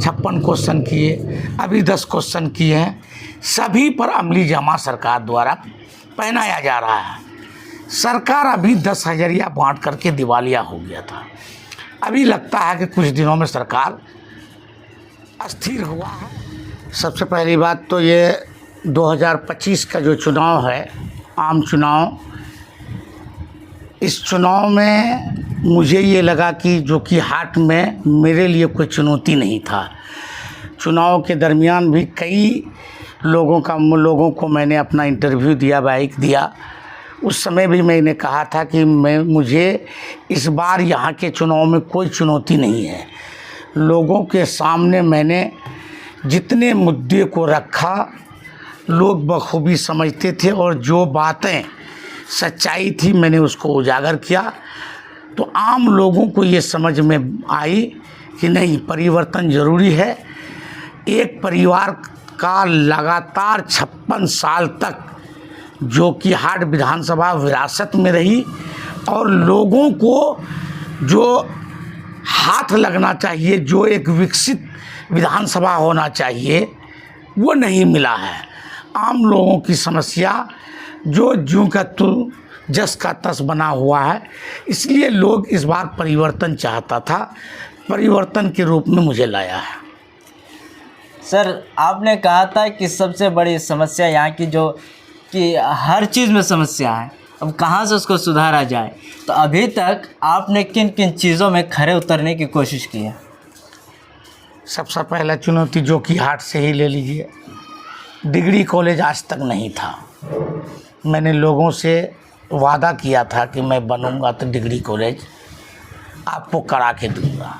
56 question किए, अभी 10 question किए हैं, सभी पर अमली जामा सरकार द्वारा पहनाया जा रहा है। सरकार अभी 10 हज़ारिया बांट करके दिवालिया हो गया था। अभी लगता है कि कुछ दिनों में सरकार अस्थिर हुआ है। सबसे पहली बात तो ये 2025 का जो चुनाव है, आम चुनाव, इस चुनाव में मुझे ये लगा कि जो कि हाट में मेरे लिए कोई चुनौती नहीं था। चुनाव के दरमियान भी कई लोगों को मैंने अपना इंटरव्यू दिया, बाइक दिया। उस समय भी मैंने कहा था कि मुझे इस बार यहाँ के चुनाव में कोई चुनौती नहीं है। लोगों के सामने मैंने जितने मुद्दे को रखा लोग बखूबी समझते थे और जो बातें सच्चाई थी मैंने उसको उजागर किया। तो आम लोगों को ये समझ में आई कि नहीं, परिवर्तन ज़रूरी है। एक परिवार का लगातार 56 साल तक जो कि हाट विधानसभा विरासत में रही और लोगों को जो हाथ लगना चाहिए, जो एक विकसित विधानसभा होना चाहिए, वो नहीं मिला है। आम लोगों की समस्या जो जूं का तू जस का तस बना हुआ है, इसलिए लोग इस बार परिवर्तन चाहता था, परिवर्तन के रूप में मुझे लाया है। सर, आपने कहा था कि सबसे बड़ी समस्या यहाँ की जो कि हर चीज़ में समस्या है, अब कहाँ से उसको सुधारा जाए। तो अभी तक आपने किन किन चीज़ों में खरे उतरने की कोशिश की है? सबसे पहला चुनौती जो कि हाट से ही ले लीजिए, डिग्री कॉलेज आज तक नहीं था। मैंने लोगों से वादा किया था कि मैं बनूंगा तो डिग्री कॉलेज आपको करा के दूंगा।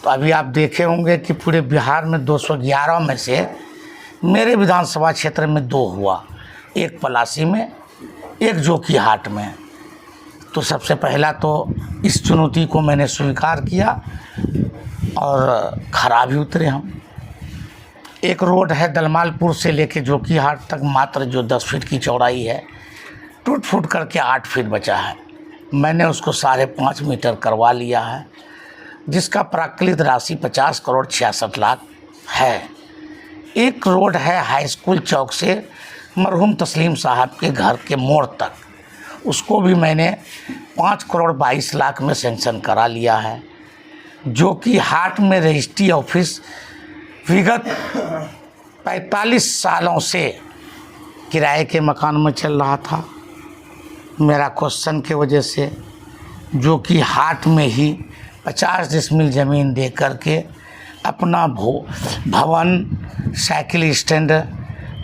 तो अभी आप देखे होंगे कि पूरे बिहार में 211 में से मेरे विधानसभा क्षेत्र में 2 हुआ, एक पलासी में, एक जो कि हाट में। तो सबसे पहला तो इस चुनौती को मैंने स्वीकार किया और खरा भी उतरे हम। एक रोड है दलमालपुर से लेके जो कि हाट तक, मात्र जो 10 फीट की चौड़ाई है, टूट फूट करके 8 फीट बचा है। मैंने उसको 5.5 मीटर करवा लिया है, जिसका प्राकृत राशि 50 करोड़ 66 लाख है। एक रोड है हाई स्कूल चौक से मरहूम तस्लीम साहब के घर के मोड़ तक, उसको भी मैंने 5 करोड़ 22 लाख में सेंक्शन करा लिया है, जो कि हाट में रजिस्ट्री ऑफिस विगत 45 सालों से किराए के मकान में चल रहा था। मेरा क्वेश्चन के वजह से जो कि हाट में ही 50 डिसमिल ज़मीन दे करके अपना भवन, साइकिल स्टैंड,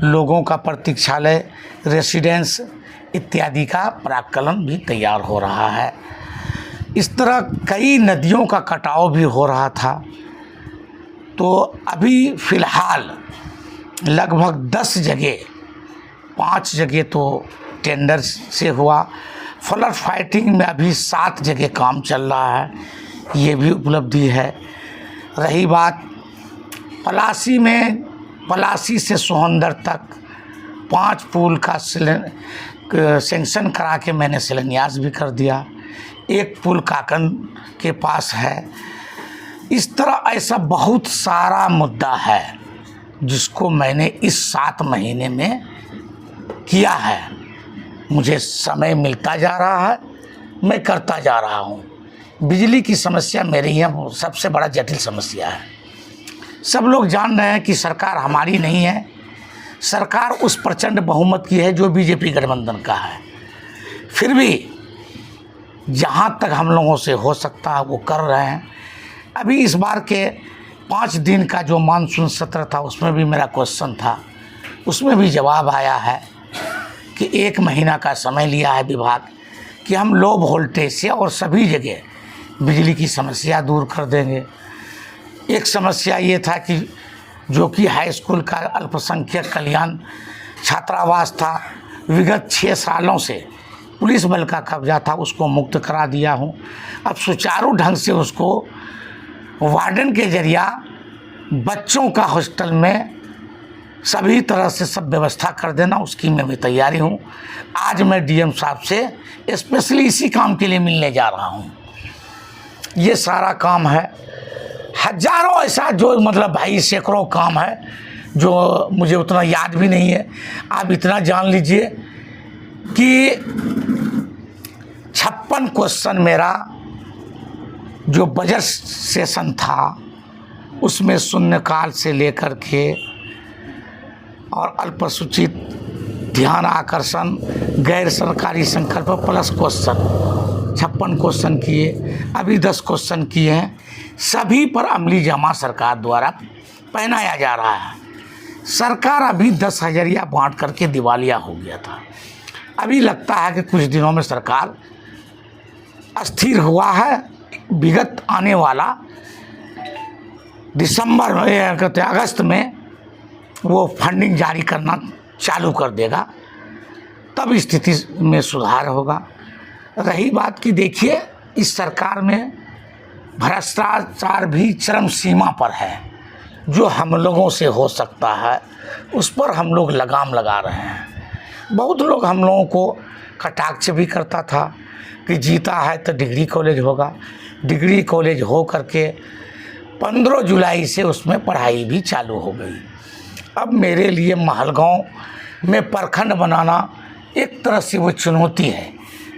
लोगों का प्रतीक्षालय, रेसिडेंस इत्यादि का प्राक्कलन भी तैयार हो रहा है। इस तरह कई नदियों का कटाव भी हो रहा था। तो अभी फ़िलहाल लगभग 10 जगह, 5 जगह तो टेंडर से हुआ, फ्लड फाइटिंग में अभी 7 जगह काम चल रहा है, ये भी उपलब्धि है। रही बात पलासी में, पलासी से सोहंदर तक 5 पुल का सेंक्शन करा के मैंने शिलान्यास भी कर दिया। एक पुल काकन के पास है। इस तरह ऐसा बहुत सारा मुद्दा है जिसको मैंने इस 7 महीने में किया है। मुझे समय मिलता जा रहा है, मैं करता जा रहा हूँ। बिजली की समस्या मेरी यहाँ सबसे बड़ा जटिल समस्या है। सब लोग जान रहे हैं कि सरकार हमारी नहीं है, सरकार उस प्रचंड बहुमत की है जो बीजेपी गठबंधन का है। फिर भी जहाँ तक हम लोगों से हो सकता है वो कर रहे हैं। अभी इस बार के 5 दिन का जो मानसून सत्र था उसमें भी मेरा क्वेश्चन था, उसमें भी जवाब आया है कि 1 महीना का समय लिया है विभाग कि हम लो वोल्टेज से और सभी जगह बिजली की समस्या दूर कर देंगे। एक समस्या ये था कि जो कि हाई स्कूल का अल्पसंख्यक कल्याण छात्रावास था, विगत 6 सालों से पुलिस बल का कब्जा था, उसको मुक्त करा दिया हूँ। अब सुचारू ढंग से उसको वार्डन के जरिया बच्चों का हॉस्टल में सभी तरह से सब व्यवस्था कर देना, उसकी मैं भी तैयारी हूँ। आज मैं डीएम साहब से स्पेशली इसी काम के लिए मिलने जा रहा हूँ। ये सारा काम है। हजारों ऐसा जो मतलब भाई सैकड़ों काम है जो मुझे उतना याद भी नहीं है। आप इतना जान लीजिए कि 56 क्वेश्चन मेरा जो बजट सेशन था उसमें शून्यकाल से लेकर के और अल्पसूचित, ध्यान आकर्षण, गैर सरकारी संकल्प प्लस क्वेश्चन 56 क्वेश्चन किए। अभी 10 क्वेश्चन किए हैं। सभी पर अमली जमा सरकार द्वारा पहनाया जा रहा है। सरकार अभी 10,000 बांट करके दिवालिया हो गया था। अभी लगता है कि कुछ दिनों में सरकार अस्थिर हुआ है। विगत आने वाला दिसंबर में कहते अगस्त में वो फंडिंग जारी करना चालू कर देगा, तब स्थिति में सुधार होगा। रही बात कि देखिए इस सरकार में भ्रष्टाचार भी चरम सीमा पर है। जो हम लोगों से हो सकता है उस पर हम लोग लगाम लगा रहे हैं। बहुत लोग हम लोगों को कटाक्ष भी करता था कि जीता है तो डिग्री कॉलेज होगा। डिग्री कॉलेज हो करके 15 जुलाई से उसमें पढ़ाई भी चालू हो गई। अब मेरे लिए महलगांव में प्रखंड बनाना एक तरह से वो चुनौती है।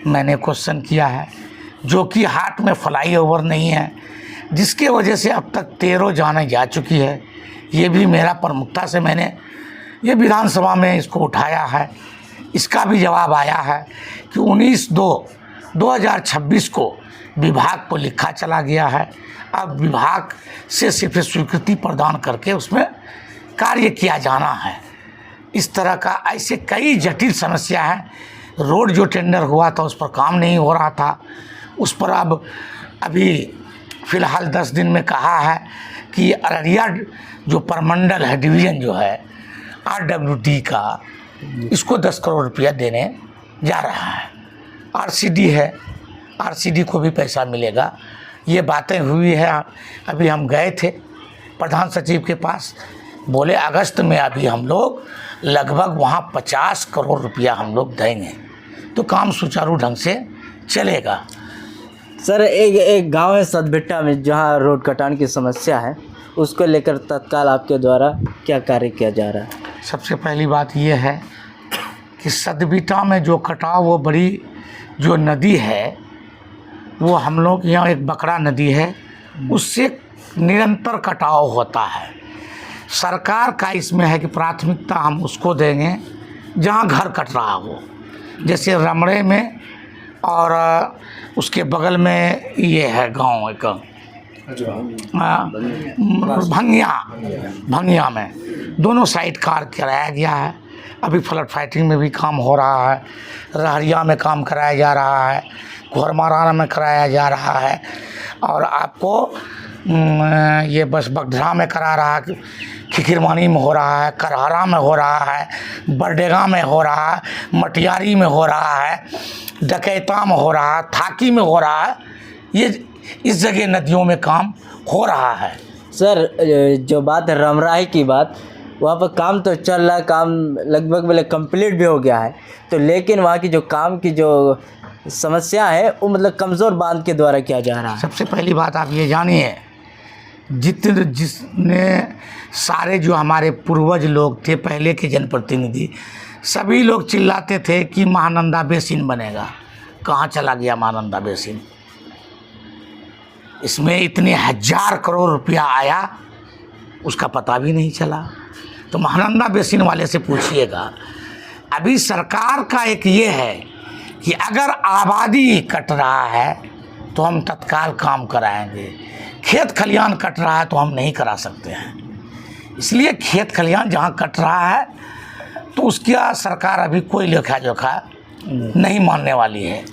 मैंने क्वेश्चन किया है जो कि हाट में फ्लाईओवर नहीं है, जिसके वजह से अब तक 13 जाने जा चुकी है। ये भी मेरा प्रमुखता से मैंने ये विधानसभा में इसको उठाया है। इसका भी जवाब आया है कि 19/2/2026 को विभाग को लिखा चला गया है। अब विभाग से सिर्फ स्वीकृति प्रदान करके उसमें कार्य किया जाना है। इस तरह का ऐसे कई जटिल समस्या है। रोड जो टेंडर हुआ था उस पर काम नहीं हो रहा था, उस पर अब अभी फ़िलहाल 10 दिन में कहा है कि अररिया जो प्रमंडल है, डिवीज़न जो है RWD का, इसको 10 करोड़ रुपया देने जा रहा है। RCD है, RCD को भी पैसा मिलेगा। ये बातें हुई है। अभी हम गए थे प्रधान सचिव के पास, बोले अगस्त में अभी हम लोग लगभग वहाँ 50 करोड़ रुपया हम लोग देंगे तो काम सुचारू ढंग से चलेगा। सर एक गांव है सदभिट्टा में जहां रोड कटान की समस्या है, उसको लेकर तत्काल आपके द्वारा क्या कार्य किया जा रहा है? सबसे पहली बात यह है कि सदभिट्टा में जो कटाव, वो बड़ी जो नदी है वो हम लोग यहाँ एक बकरा नदी है, उससे निरंतर कटाव होता है। सरकार का इसमें है कि प्राथमिकता हम उसको देंगे जहाँ घर कट रहा हो, जैसे रमड़े में और उसके बगल में ये है गांव एक भंगिया में, दोनों साइड कार कराया गया है। अभी फ्लड फाइटिंग में भी काम हो रहा है, रहरिया में काम कराया जा रहा है, घोरमाराना में कराया जा रहा है, और आपको ये बस बगधरा में करा रहा है, खिखिरमानी में हो रहा है, करहरा में हो रहा है, बरडेगा में हो रहा है, मटियारी में हो रहा है, डकैता में हो रहा है, थाकी में हो रहा है। ये इस जगह नदियों में काम हो रहा है। सर जो बात है रमराही की बात, वहाँ पर काम तो चल रहा है, काम लगभग मतलब कंप्लीट भी हो गया है, तो लेकिन वहाँ की जो काम की जो समस्या है वो मतलब कमज़ोर बांध के द्वारा किया जा रहा है। सबसे पहली बात आप ये जानिए, जिसने सारे जो हमारे पूर्वज लोग थे, पहले के जनप्रतिनिधि, सभी लोग चिल्लाते थे कि महानंदा बेसिन बनेगा। कहाँ चला गया महानंदा बेसिन? इसमें इतने 1000 करोड़ रुपया आया, उसका पता भी नहीं चला। तो महानंदा बेसिन वाले से पूछिएगा। अभी सरकार का एक ये है कि अगर आबादी कट रहा है तो हम तत्काल काम कराएंगे, खेत खलियान कट रहा है तो हम नहीं करा सकते हैं। इसलिए खेत खलियान जहाँ कट रहा है तो उसका सरकार अभी कोई लेखा जोखा नहीं मानने वाली है।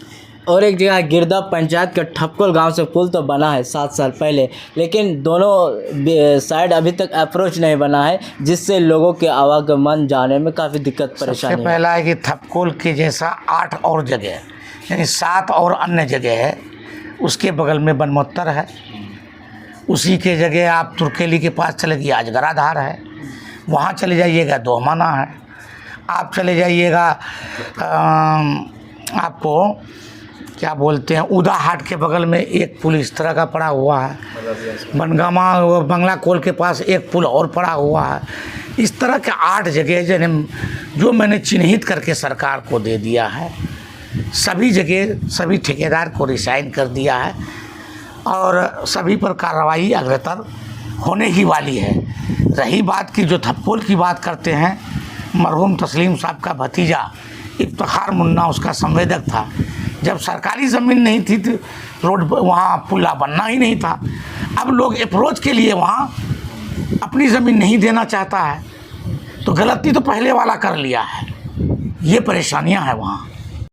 और एक जगह गिरदा पंचायत का ठपकोल गांव से पुल तो बना है 7 साल पहले, लेकिन दोनों साइड अभी तक अप्रोच नहीं बना है, जिससे लोगों के आवागमन जाने में काफ़ी दिक्कत परेशानी है। सबसे पहला है कि ठपकोल के जैसा 8 और जगह, यानी 7 और अन्य जगह है। उसके बगल में बनमोत्तर है, उसी के जगह आप तुर्केली के पास चले गए अजगराधार है, वहाँ चले जाइएगा दोहमाना है, आप चले जाइएगा आपको क्या बोलते हैं, उदा हाट के बगल में एक पुल इस तरह का पड़ा हुआ है, बनगामा बंगला कोल के पास एक पुल और पड़ा हुआ है। इस तरह के 8 जगह जो मैंने चिन्हित करके सरकार को दे दिया है। सभी जगह सभी ठेकेदार को रिसाइन कर दिया है और सभी पर कार्रवाई अग्रतर होने ही वाली है। रही बात की जो थप्पोल की बात करते हैं, मरहूम तस्लीम साहब का भतीजा इफ्तिखार मुन्ना उसका संवेदक था। जब सरकारी ज़मीन नहीं थी तो रोड वहाँ पुल्ला बनना ही नहीं था। अब लोग अप्रोच के लिए वहाँ अपनी ज़मीन नहीं देना चाहता है, तो गलती तो पहले वाला कर लिया है। ये परेशानियाँ हैं वहाँ।